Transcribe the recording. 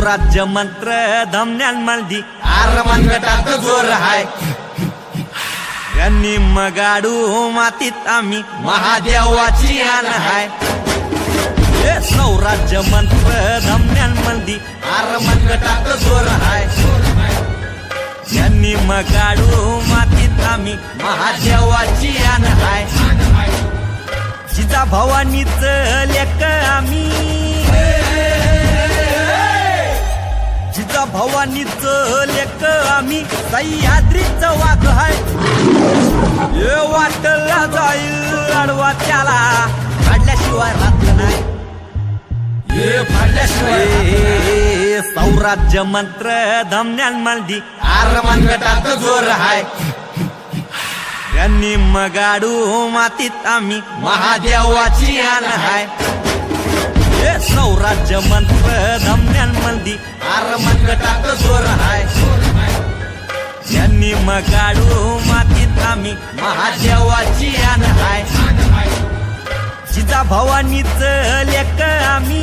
सौराज्य मंत्र धमन्यान मल्दी मनगटात जोर हाय यांनी मगाडू मातीत आम्ही महादेवाची आण हाय सौराज्य मंत्र धमन्यान मल्दी मनगटात जोर हाय यांनी मगाडू मातीत आम्ही महादेवाची आण हाय जिजा भवानीच लेक आम्ही जिजा भवानीच लेक आम्ही सह्याद्रीच वाघ हाय वाटला जाईल आडवा त्याला काढल्याशिवाय राहत नाही सौराज्य मंत्र धमन्यान मल्दी मनगटात जोर हाय यांनी मगाडू मातीत आम्ही महादेवाची आण हाय सौराज्य मंत्र धमन्यान मल्दी मनगटात जोर हाय यांनी मगाडू मातीत आम्ही महादेवाची आण हाय जिजा भवानीच लेक आम्ही